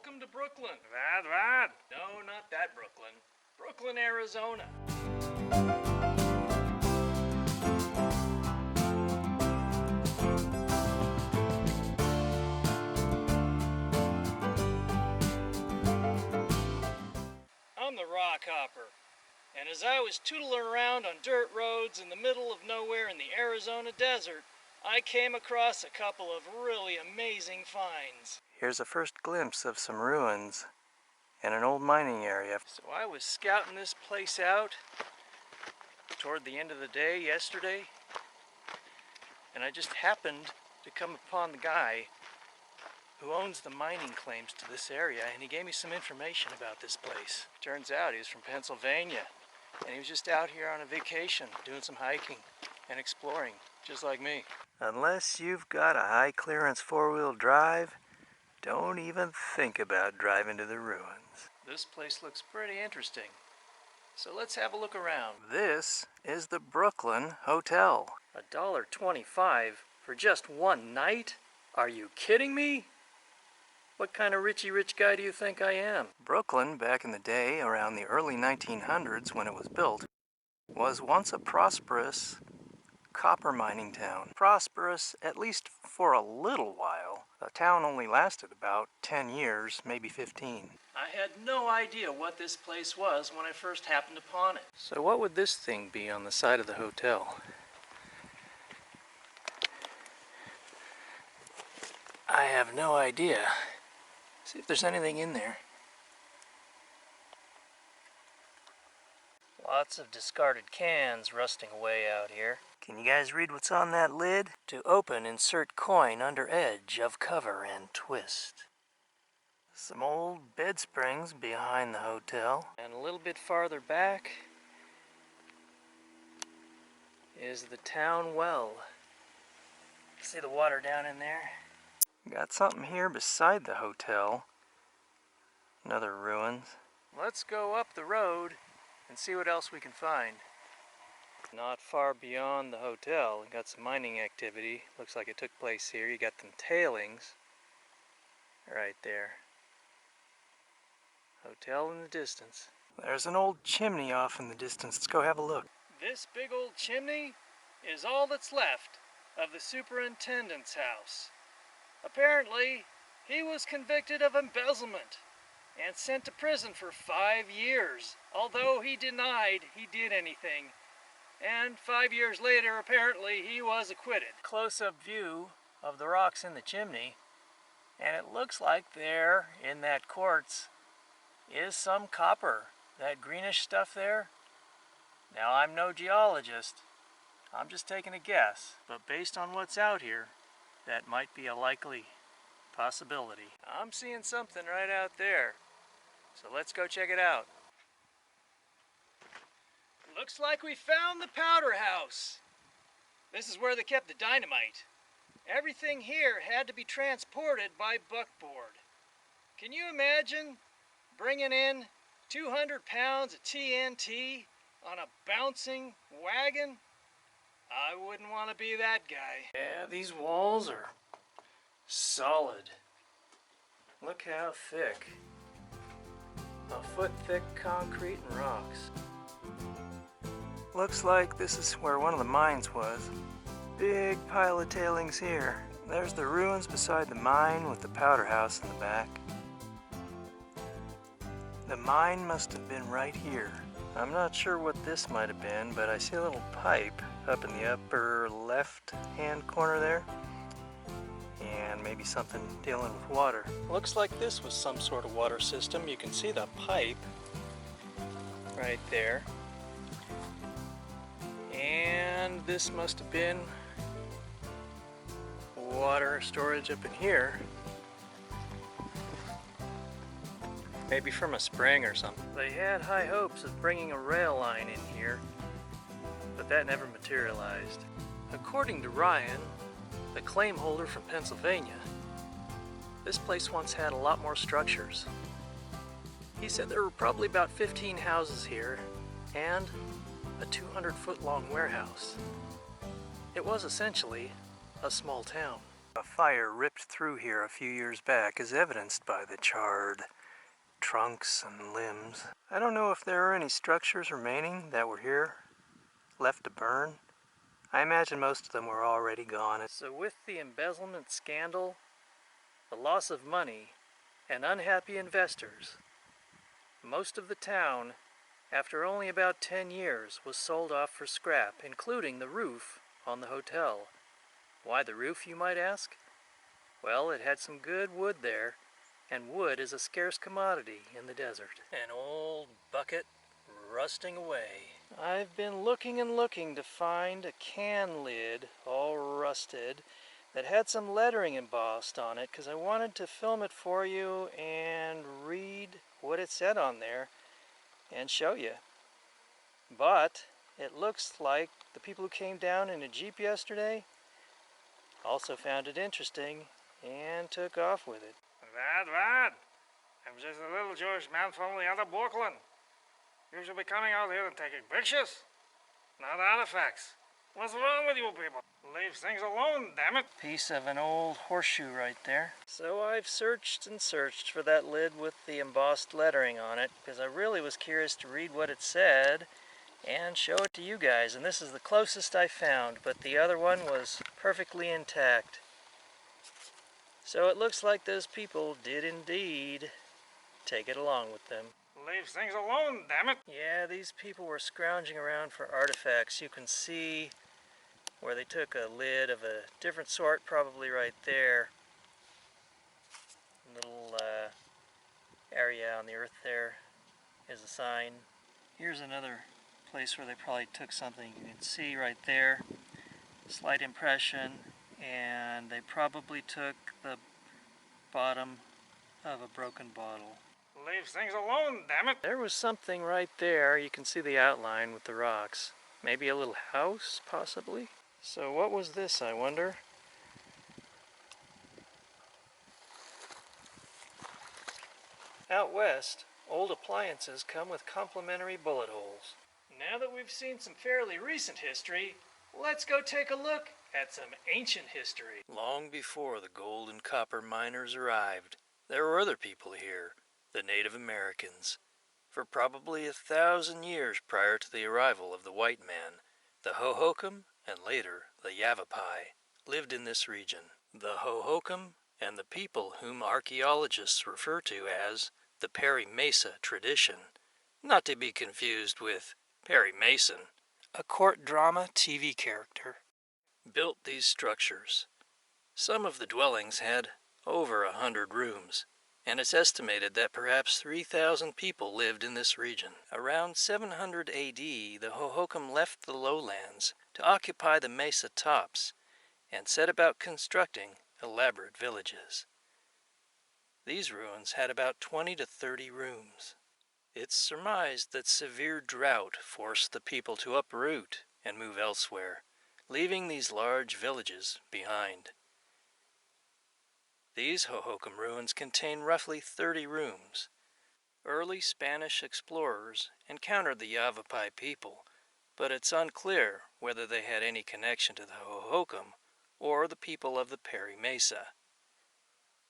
Welcome to Brooklyn. What? No, not that Brooklyn. Brooklyn, Arizona. I'm the rock hopper. And as I was tootling around on dirt roads in the middle of nowhere in the Arizona desert, I came across a couple of really amazing finds. Here's a first glimpse of some ruins and an old mining area. So I was scouting this place out toward the end of the day yesterday, and I just happened to come upon the guy who owns the mining claims to this area, and he gave me some information about this place. Turns out he was from Pennsylvania, and he was just out here on a vacation doing some hiking and exploring, just like me. Unless you've got a high clearance four-wheel drive, don't even think about driving to the ruins. This place looks pretty interesting, so let's have a look around. This is the Brooklyn Hotel. $1.25 for just one night? Are you kidding me? What kind of richy rich guy do you think I am? Brooklyn, back in the day, around the early 1900s when it was built, was once a prosperous copper mining town. Prosperous, at least for a little while. The town only lasted about 10 years, maybe 15. I had no idea what this place was when I first happened upon it. So what would this thing be on the side of the hotel? I have no idea. See if there's anything in there. Lots of discarded cans rusting away out here. Can you guys read what's on that lid? To open, insert coin under edge of cover and twist. Some old bed springs behind the hotel. And a little bit farther back is the town well. See the water down in there? Got something here beside the hotel. Another ruins. Let's go up the road and see what else we can find. Not far beyond the hotel, we got some mining activity. Looks like it took place here. You got them tailings right there. Hotel in the distance. There's an old chimney off in the distance. Let's go have a look. This big old chimney is all that's left of the superintendent's house. Apparently, he was convicted of embezzlement and sent to prison for 5 years, although he denied he did anything. And 5 years later, apparently, he was acquitted. Close-up view of the rocks in the chimney, and it looks like there, in that quartz, is some copper. That greenish stuff there. Now, I'm no geologist. I'm just taking a guess. But based on what's out here, that might be a likely possibility. I'm seeing something right out there. So let's go check it out. Looks like we found the powder house. This is where they kept the dynamite. Everything here had to be transported by buckboard. Can you imagine bringing in 200 pounds of TNT on a bouncing wagon? I wouldn't want to be that guy. Yeah, these walls are solid. Look how thick. A foot thick concrete and rocks. Looks like this is where one of the mines was. Big pile of tailings here. There's the ruins beside the mine with the powder house in the back. The mine must have been right here. I'm not sure what this might have been, but I see a little pipe up in the upper left-hand corner there. And maybe something dealing with water. Looks like this was some sort of water system. You can see the pipe right there. And this must have been water storage up in here. Maybe from a spring or something. They had high hopes of bringing a rail line in here, but that never materialized. According to Ryan, the claim holder from Pennsylvania, this place once had a lot more structures. He said there were probably about 15 houses here and a 200-foot long warehouse. It was essentially a small town. A fire ripped through here a few years back, is evidenced by the charred trunks and limbs. I don't know if there are any structures remaining that were here, left to burn. I imagine most of them were already gone. So with the embezzlement scandal, the loss of money, and unhappy investors, most of the town, after only about 10 years, was sold off for scrap, including the roof on the hotel. Why the roof, you might ask? Well, it had some good wood there, and wood is a scarce commodity in the desert. An old bucket rusting away. I've been looking and looking to find a can lid, all rusted, that had some lettering embossed on it, because I wanted to film it for you and read what it said on there and show you. But it looks like the people who came down in a Jeep yesterday also found it interesting and took off with it. Vad? I'm just a little Jewish man from the other Brooklyn. You should be coming out here and taking pictures, not artifacts. What's wrong with you people? Leave things alone, damn it. Piece of an old horseshoe right there. So I've searched and searched for that lid with the embossed lettering on it, because I really was curious to read what it said and show it to you guys. And this is the closest I found, but the other one was perfectly intact. So it looks like those people did indeed take it along with them. Leave things alone, damn it. Yeah, these people were scrounging around for artifacts. You can see where they took a lid of a different sort, probably right there. Little area on the earth there is a sign. Here's another place where they probably took something. You can see right there, slight impression, and they probably took the bottom of a broken bottle. Leave things alone, damn it. There was something right there. You can see the outline with the rocks. Maybe a little house, possibly? So what was this, I wonder? Out west, old appliances come with complimentary bullet holes. Now that we've seen some fairly recent history, let's go take a look at some ancient history. Long before the gold and copper miners arrived, there were other people here, the Native Americans. For probably 1,000 years prior to the arrival of the white man, the Hohokam, and later the Yavapai, lived in this region. The Hohokam and the people whom archaeologists refer to as the Perry Mesa tradition, not to be confused with Perry Mason, a court drama TV character, built these structures. Some of the dwellings had over 100 rooms, and it's estimated that perhaps 3,000 people lived in this region. Around 700 AD, the Hohokam left the lowlands to occupy the mesa tops and set about constructing elaborate villages. These ruins had about 20 to 30 rooms. It's surmised that severe drought forced the people to uproot and move elsewhere, leaving these large villages behind. These Hohokam ruins contain roughly 30 rooms. Early Spanish explorers encountered the Yavapai people, but it's unclear whether they had any connection to the Hohokam or the people of the Perry Mesa.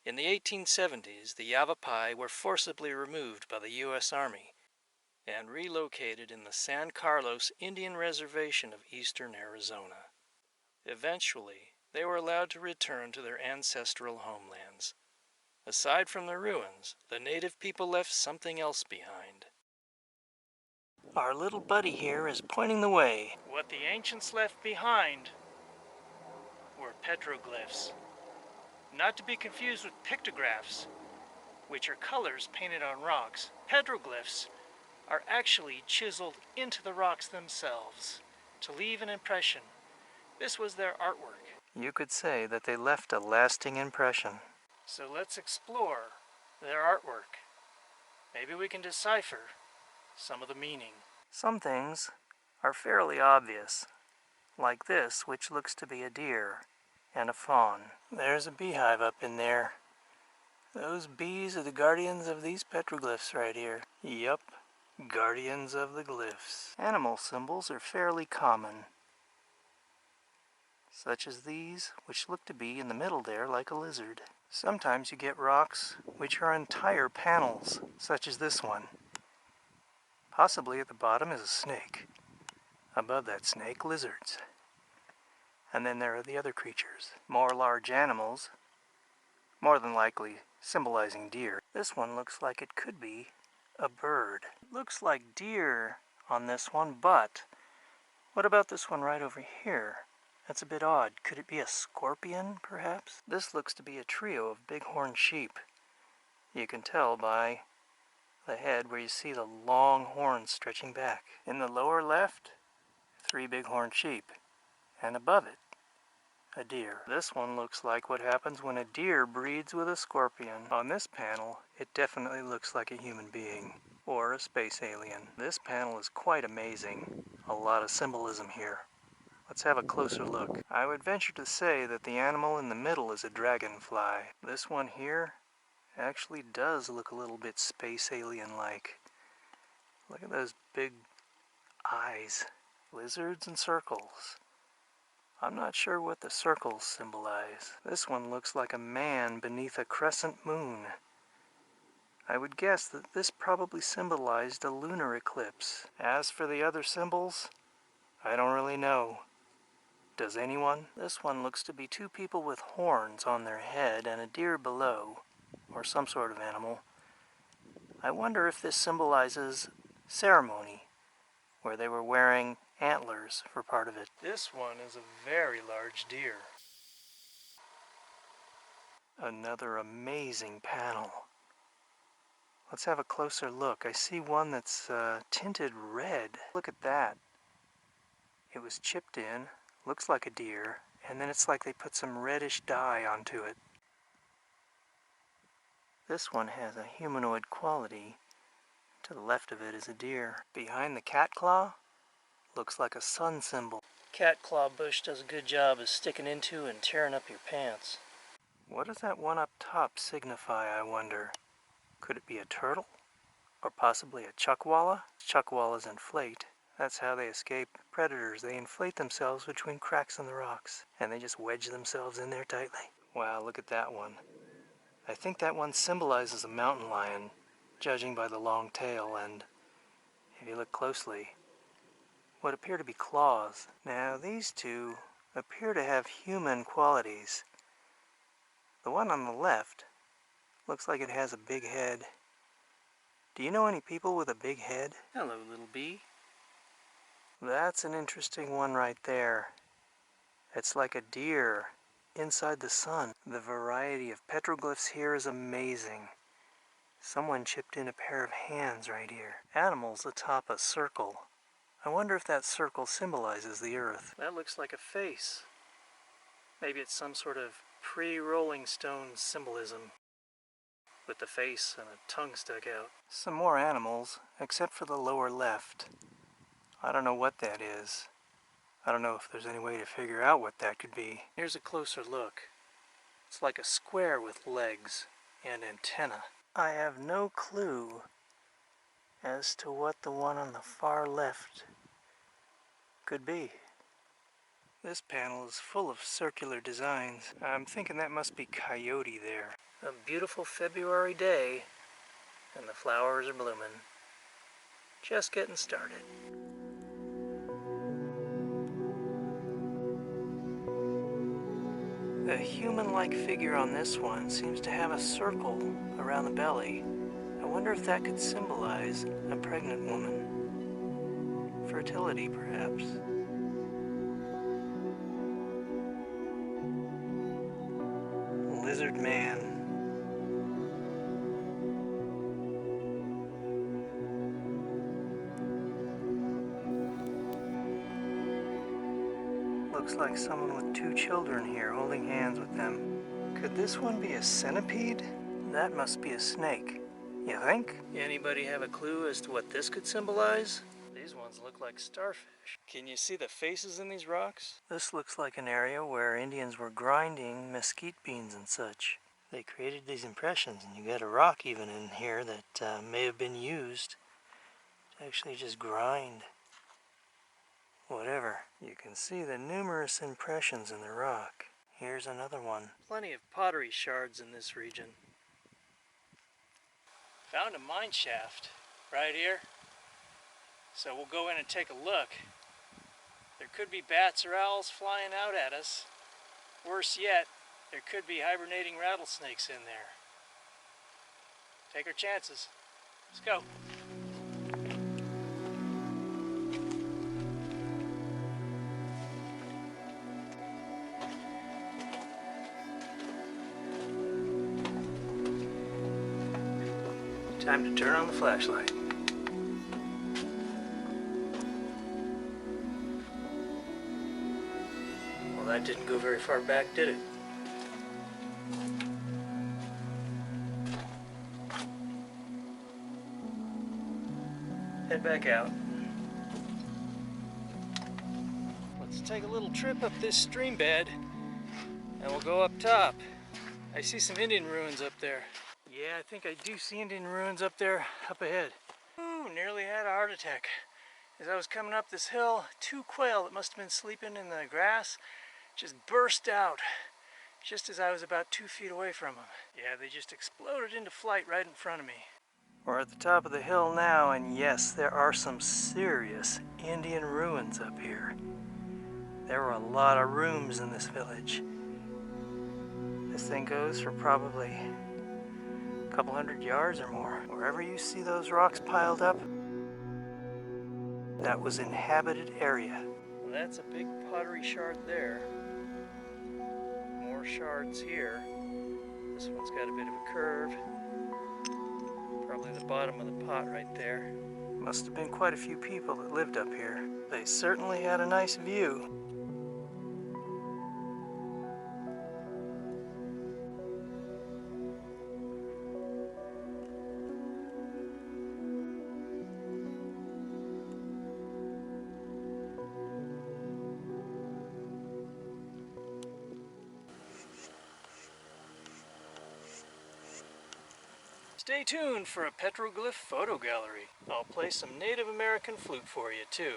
In the 1870s, the Yavapai were forcibly removed by the U.S. Army and relocated in the San Carlos Indian Reservation of eastern Arizona. Eventually, they were allowed to return to their ancestral homelands. Aside from the ruins, the native people left something else behind. Our little buddy here is pointing the way. What the ancients left behind were petroglyphs. Not to be confused with pictographs, which are colors painted on rocks. Petroglyphs are actually chiseled into the rocks themselves to leave an impression. This was their artwork. You could say that they left a lasting impression. So let's explore their artwork. Maybe we can decipher some of the meaning. Some things are fairly obvious, like this, which looks to be a deer and a fawn. There's a beehive up in there. Those bees are the guardians of these petroglyphs right here. Yup, guardians of the glyphs. Animal symbols are fairly common. such as these, which look to be in the middle there like a lizard. Sometimes you get rocks which are entire panels, such as this one. Possibly at the bottom is a snake. Above that snake, lizards. And then there are the other creatures, more large animals, more than likely symbolizing deer. This one looks like it could be a bird. It looks like deer on this one, but what about this one right over here? That's a bit odd. Could it be a scorpion, perhaps? This looks to be a trio of bighorn sheep. You can tell by the head where you see the long horns stretching back. In the lower left, 3 bighorn sheep, and above it, a deer. This one looks like what happens when a deer breeds with a scorpion. On this panel, it definitely looks like a human being, or a space alien. This panel is quite amazing. A lot of symbolism here. Let's have a closer look. I would venture to say that the animal in the middle is a dragonfly. This one here actually does look a little bit space alien-like. Look at those big eyes. Lizards and circles. I'm not sure what the circles symbolize. This one looks like a man beneath a crescent moon. I would guess that this probably symbolized a lunar eclipse. As for the other symbols, I don't really know. Does anyone? This one looks to be 2 people with horns on their head and a deer below, or some sort of animal. I wonder if this symbolizes ceremony, where they were wearing antlers for part of it. This one is a very large deer. Another amazing panel. Let's have a closer look. I see one that's tinted red. Look at that. It was chipped in, looks like a deer, and then it's like they put some reddish dye onto it. This one has a humanoid quality. To the left of it is a deer. Behind the cat claw, looks like a sun symbol. Cat claw bush does a good job of sticking into and tearing up your pants. What does that one up top signify, I wonder? Could it be a turtle? Or possibly a chuckwalla? Chuckwallas inflate. That's how they escape predators. They inflate themselves between cracks in the rocks, and they just wedge themselves in there tightly. Wow, look at that one. I think that one symbolizes a mountain lion, judging by the long tail, and if you look closely, what appear to be claws. Now, these two appear to have human qualities. The one on the left looks like it has a big head. Do you know any people with a big head? Hello, little bee. That's an interesting one right there. It's like a deer inside the sun. The variety of petroglyphs here is amazing. Someone chipped in a pair of hands right here. Animals atop a circle. I wonder if that circle symbolizes the earth. That looks like a face. Maybe it's some sort of pre-Rolling Stones symbolism, with the face and a tongue stuck out. Some more animals, except for the lower left. I don't know what that is. I don't know if there's any way to figure out what that could be. Here's a closer look. It's like a square with legs and antenna. I have no clue as to what the one on the far left could be. This panel is full of circular designs. I'm thinking that must be coyote there. A beautiful February day, and the flowers are blooming. Just getting started. The human-like figure on this one seems to have a circle around the belly. I wonder if that could symbolize a pregnant woman. Fertility, perhaps. Lizard man. Looks like someone with 2 children here holding hands with them. Could this one be a centipede? That must be a snake. You think? Anybody have a clue as to what this could symbolize? These ones look like starfish. Can you see the faces in these rocks? This looks like an area where Indians were grinding mesquite beans and such. They created these impressions, and you got a rock even in here that may have been used to actually just grind Whatever, you can see the numerous impressions in the rock. Here's another one. Plenty of pottery shards in this region. Found a mine shaft right here. So we'll go in and take a look. There could be bats or owls flying out at us. Worse yet, there could be hibernating rattlesnakes in there. Take our chances. Let's go. Time to turn on the flashlight. Well, that didn't go very far back, did it? Head back out. Let's take a little trip up this stream bed and we'll go up top. I see some Indian ruins up there. Yeah, I think I do see Indian ruins up there, up ahead. Ooh, nearly had a heart attack. As I was coming up this hill, 2 quail that must have been sleeping in the grass just burst out just as I was about 2 feet away from them. Yeah, they just exploded into flight right in front of me. We're at the top of the hill now, and yes, there are some serious Indian ruins up here. There were a lot of rooms in this village. This thing goes for probably a couple 100 yards or more. Wherever you see those rocks piled up, that was inhabited area. Well, that's a big pottery shard there. More shards here. This one's got a bit of a curve. Probably the bottom of the pot right there. Must have been quite a few people that lived up here. They certainly had a nice view. Stay tuned for a petroglyph photo gallery. I'll play some Native American flute for you too.